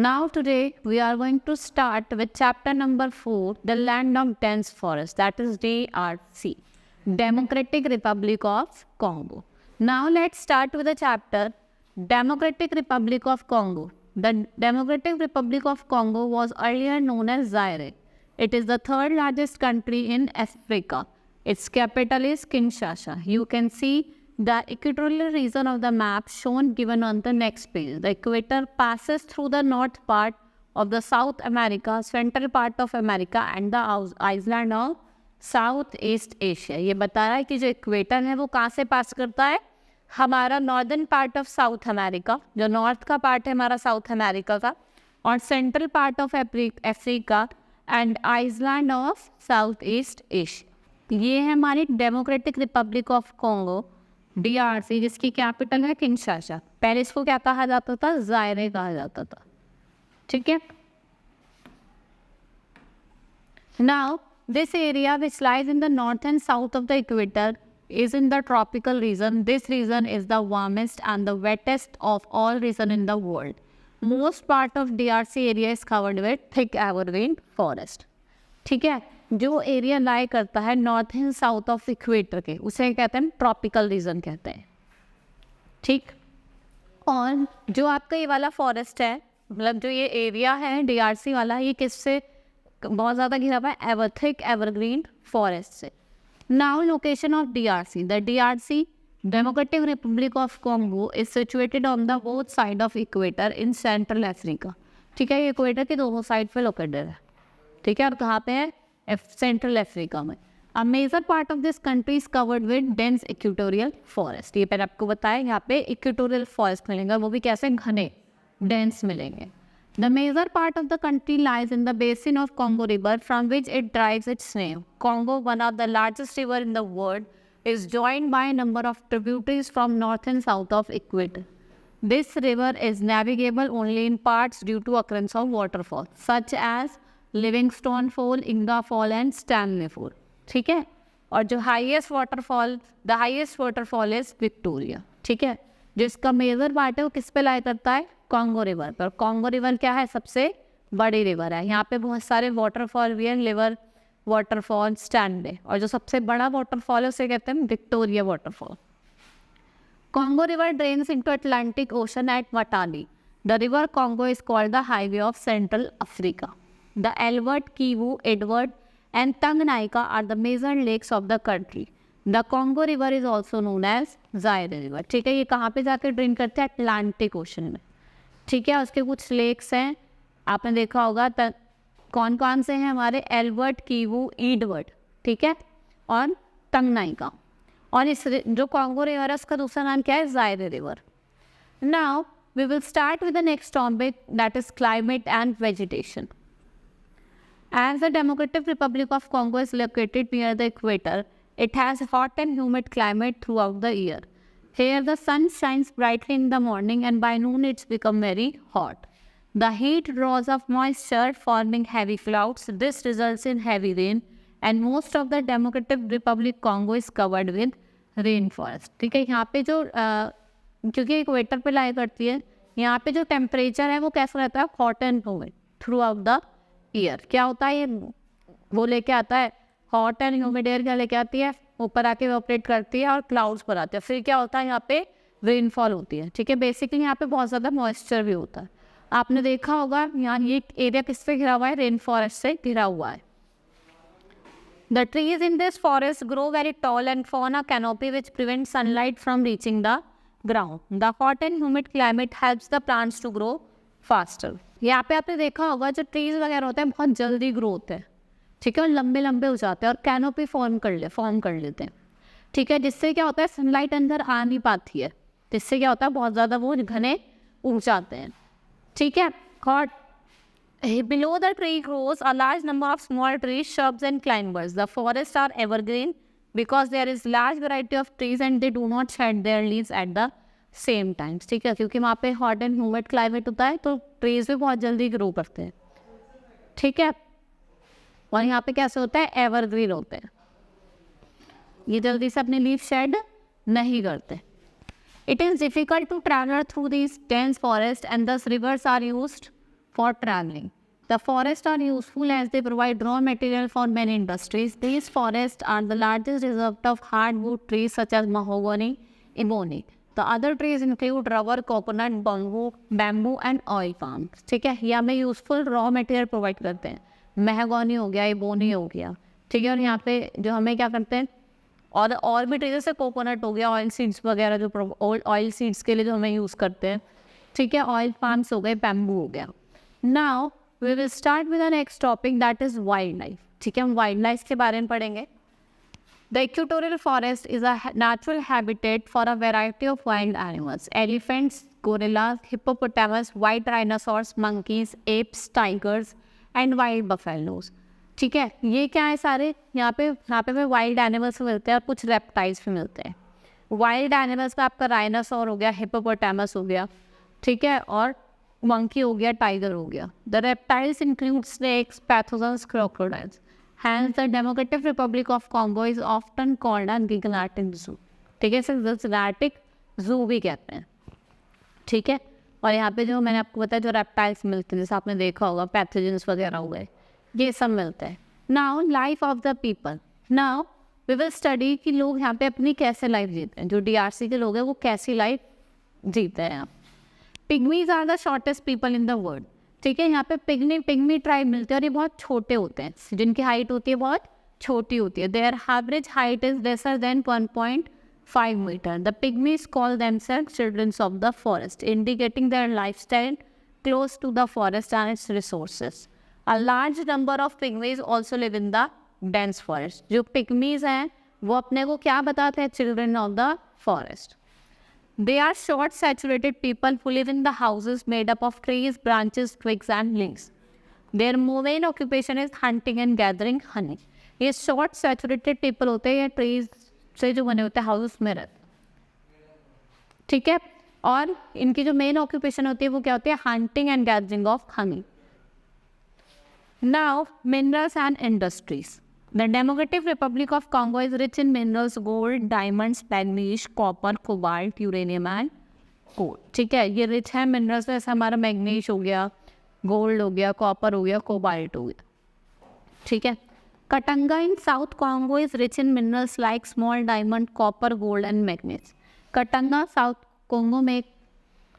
Now today we are going to start with chapter number 4, the land of dense forest, that is DRC, Democratic Republic of Congo. Now let's start with the chapter Democratic Republic of Congo. The Democratic Republic of Congo was earlier known as Zaire. It is the third largest country in Africa. Its capital is Kinshasa. You can see the equatorial region of the map shown given on the next page. The equator passes through the north part of the South America, central part of America and the island of South East Asia. ये बता रहा है कि जो equator है वो कहाँ से पास करता है, हमारा northern part of South America, जो नॉर्थ का पार्ट है हमारा साउथ अमेरिका का, और central part of Africa and Iceland of South East Asia. ये है हमारी Democratic Republic of Congo DRC, जिसकी कैपिटल है किंशासा. पहले इसको क्या कहा जाता था, जायरे कहा जाता था. ठीक है. Now this area which lies in the north and south of the equator is in the tropical region. This region is the warmest and the wettest of all regions in the world. Most part of DRC area is covered with thick evergreen forest. ठीक है. जो area लाई करता है north and south of equator के, उसे कहते हैं tropical region कहते हैं. ठीक. और जो आपका ये वाला फॉरेस्ट है, मतलब जो ये एरिया है DRC वाला, ये किससे बहुत ज़्यादा घिरा हुआ है, थिक एवरग्रीन फॉरेस्ट से. Now location of DRC. The DRC, Democratic Republic of Congo, is situated on the both side of equator in Central Africa. ठीक है, ये इक्वेटर के दोनों साइड पे लोकेटेड है. ठीक है. और कहाँ पे है, सेंट्रल अफ्रीका में. A major part of this country is covered with dense equatorial forest. ये पहले आपको बताया, यहाँ पे इक्वेटोरियल फॉरेस्ट मिलेगा, वो भी कैसे, घने डेंस मिलेंगे. The major part of the country lies in the basin of Congo River, from which it derives its name. Congo, one of the largest river in the world, is joined by a number of tributaries from north and south of equator. This river is navigable only in parts due to occurrence of waterfalls, such as Livingstone Fall, Inga Fall and Stanley Fall. ठीक है. और जो highest waterfall is Victoria. ठीक है. जिसका major part है वो किस पे लाई करता है, कॉन्गो रिवर पर. कॉन्गो रिवर क्या है, सबसे बड़ी रिवर है. यहाँ पे बहुत सारे वाटरफॉल भी हैं, लिवर वाटरफॉल, स्टैंडे, और जो सबसे बड़ा वाटरफॉल है उसे कहते हैं Victoria waterfall. Congo river drains into Atlantic ocean at Watali. The river Congo is called the highway of central Africa. The Albert, Kivu, Edward and Tanganyika are the major lakes of the country. The Congo river is also known as Zaire river. ठीक है. ये कहाँ पे जाकर drain करते हैं, Atlantic ocean में. ठीक है. उसके कुछ लेक्स हैं, आपने देखा होगा. कौन कौन से हैं हमारे, एल्बर्ट, कीवू, एडवर्ड. ठीक है. और तंगनाइका. और इस जो कॉन्गो रिवर है उसका दूसरा नाम क्या है, Zaire river. Now we will start with the next topic, that is climate and vegetation. As the Democratic Republic of Congo is located near the equator, it has hot and humid climate throughout the year. Here the sun shines brightly in the morning and by noon it's become very hot. The heat draws up moisture, forming heavy clouds. This results in heavy rain and most of the Democratic Republic Congo is covered with rainforest. ठीक है. यहाँ पे जो क्योंकि equator पे लाई करती है, यहाँ पे जो टेम्परेचर है वो कैसा रहता है, hot and humid through out the year. क्या होता है, ये वो लेके आता है, हॉट एंड ह्यूमिड एयर क्या लेके आती है, ऊपर आके ऑपरेट करती है और क्लाउड्स पर आते हैं. फिर क्या होता है, यहाँ पे रेनफॉल होती है. ठीक है. बेसिकली यहाँ पे बहुत ज़्यादा मॉइस्चर भी होता है. आपने देखा होगा यहाँ ये एरिया किससे घिरा हुआ है, रेन फॉरेस्ट से घिरा हुआ है. The trees in this forest grow very tall and form a canopy which prevent sunlight from reaching the ground. The hot and humid climate helps the plants to grow faster. यहाँ पे आपने देखा होगा जो ट्रीज वगैरह होते हैं बहुत जल्दी ग्रो होते हैं. ठीक है. और लंबे लंबे हो जाते हैं और कैनोपी फॉर्म कर लेते हैं. ठीक है. जिससे क्या होता है, सनलाइट अंदर आ नहीं पाती है, जिससे क्या होता है, बहुत ज़्यादा वो घने उग जाते हैं. ठीक है. Hot below the tree grows a large number of small trees, shrubs and climbers. The forests are evergreen because there is large variety of trees and they do not shed their leaves at the same time. ठीक है. क्योंकि वहाँ पे hot and humid climate होता है तो trees भी बहुत जल्दी ग्रो करते हैं. ठीक है. और यहाँ पे कैसे होता है, एवरग्रीन होते हैं, ये जल्दी से अपने लीफ शेड नहीं करते. It is difficult to travel through these dense forests and thus rivers are used for traveling. The forests are useful as they provide raw material for many industries. These forests are the largest reserve of hardwood trees such as mahogany, ebony. The other trees include rubber, coconut, bamboo and oil palm. ठीक है, ये हमें useful raw material provide करते हैं. महगोनी हो गया, ebony हो गया, ठीक है. और यहाँ पे जो हमें क्या करते हैं, और भी ट्री जैसे कोकोनट हो गया, ऑयल सीड्स वगैरह जो ऑयल सीड्स के लिए जो हमें यूज़ करते हैं, ठीक है. ऑयल पाम्स हो गए, बैम्बू हो गया. Now we will start with the next topic that is wildlife. ठीक है, हम वाइल्ड लाइफ के बारे में पढ़ेंगे. The equatorial forest is a natural habitat for a variety of wild animals. Elephants, gorillas, hippopotamus, white rhinoceros, monkeys, apes, tigers and wild buffaloes. ठीक है, ये क्या है सारे, यहाँ पे हमें वाइल्ड एनिमल्स मिलते हैं और कुछ रेप्टाइल्स भी मिलते हैं. वाइल्ड एनिमल्स में आपका राइनासोर हो गया, हिप्पोपोटामस हो गया, ठीक है, और मंकी हो गया, टाइगर हो गया. The reptiles include snakes, pathogens, crocodiles. Hence, the Democratic Republic of Congo is often called a gigantic zoo. ठीक है, इसे gigantic zoo भी कहते हैं. ठीक है, और यहाँ पे जो मैंने आपको बताया जो रेप्टाइल्स मिलते हैं, जैसे आपने देखा होगा पैथोजेंस वगैरह हो गए, ये सब मिलते हैं. Now life of the people. Now we will study कि लोग यहाँ पे अपनी कैसे लाइफ जीते हैं. जो DRC के लोग हैं वो कैसी लाइफ जीते हैं यहाँ. Pygmies are the shortest people in the world. ठीक है, यहाँ पे पिग्मी ट्राइब मिलते हैं और ये बहुत छोटे होते हैं, जिनकी हाइट होती है बहुत छोटी होती है. Their average height is lesser than 1.5 metre. The pygmies call themselves childrens of the forest, indicating their lifestyle close to the forest and its resources. A large number of pygmies also live in the dense forest. जो pygmies हैं वो अपने को क्या बताते हैं, children of the forest. They are short saturated people who live in the houses made up of trees, branches, twigs and leaves. Their main occupation is hunting and gathering honey. ये short saturated people होते हैं, ये trees से जो बने होते हैं houses में रहते हैं. ठीक है, और इनकी जो main occupation होती है वो क्या होती है, hunting and gathering of honey. Now minerals and industries. The Democratic Republic of Congo is rich in minerals, gold, diamonds, manganese, copper, cobalt, uranium and coal. ठीक है, ये रिच है मिनरल्स में. जैसे हमारा मैग्नीज हो गया, गोल्ड हो गया, कॉपर हो गया, कोबाल्ट हो गया. ठीक है, Katanga in south Congo is rich in minerals like small diamond, copper, gold and manganese. Katanga south Congo में,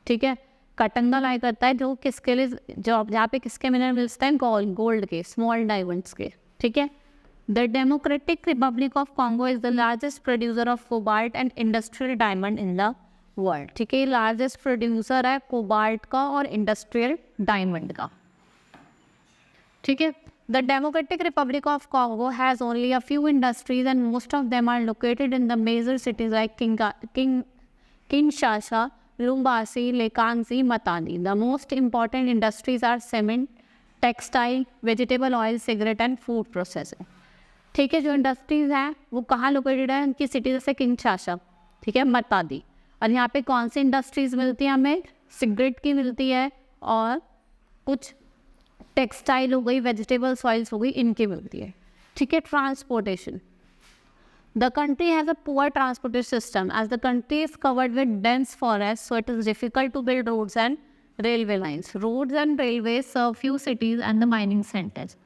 ठीक है, कटंगा लाई करता है जो किसके लिए, जो जहाँ पे किसके मिनरल मिलते हैं, गोल्ड के, स्मॉल डायमंड्स के. ठीक है. The Democratic Republic of Congo is the largest producer of cobalt and industrial diamond in the world. ठीक है, लार्जेस्ट प्रोड्यूसर है कोबाल्ट का और इंडस्ट्रियल डायमंड का. ठीक है. The Democratic Republic of Congo has only a few industries and most of them are located in the major cities like Kinshasa, Lumbasi, Lekanzi, Matadi. The most important industries are cement, textile, vegetable oil, cigarette and food processing. ठीक है, जो industries हैं वो कहाँ located है, उनकी city जैसे Kinshasa, ठीक है, मतादी. और यहाँ पे कौन सी इंडस्ट्रीज़ मिलती हैं हमें, सिगरेट की मिलती है और कुछ टेक्सटाइल हो गई, वेजिटेबल्स ऑयल्स हो गई, इनकी मिलती है. ठीक है. Transportation. The country has a poor transportation system as the country is covered with dense forest, so it is difficult to build roads and railway lines. Roads and railways serve few cities and the mining centers.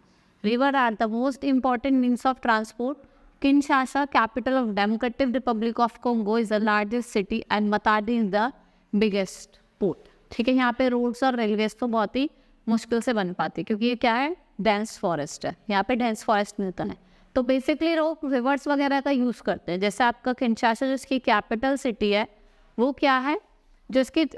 Rivers are the most important means of transport. Kinshasa, capital of Democratic Republic of Congo, is the largest city and Matadi is the biggest port. ठीक है, यहाँ पे roads और railways तो बहुत ही मुश्किल से बन पाती क्योंकि ये क्या है, डेंस फॉरेस्ट है. यहाँ पे डेंस फॉरेस्ट मिलता है, तो बेसिकली लोग रिवर्स वगैरह का यूज़ करते हैं. जैसे आपका किंशासा जिसकी कैपिटल सिटी है वो क्या है,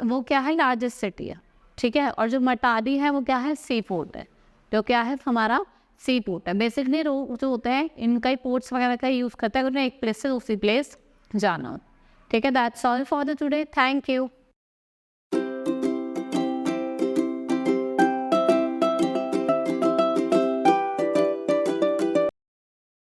वो क्या है, लार्जेस्ट सिटी है. ठीक है. और जो मटाडी है वो क्या है, सी पोर्ट है, जो क्या है हमारा सी पोर्ट है. बेसिकली जो होते हैं इनका ही पोर्ट्स वगैरह का यूज़ करता है, उन्हें एक प्लेस से दूसरी प्लेस जाना. ठीक है. That's all for the today. Thank you.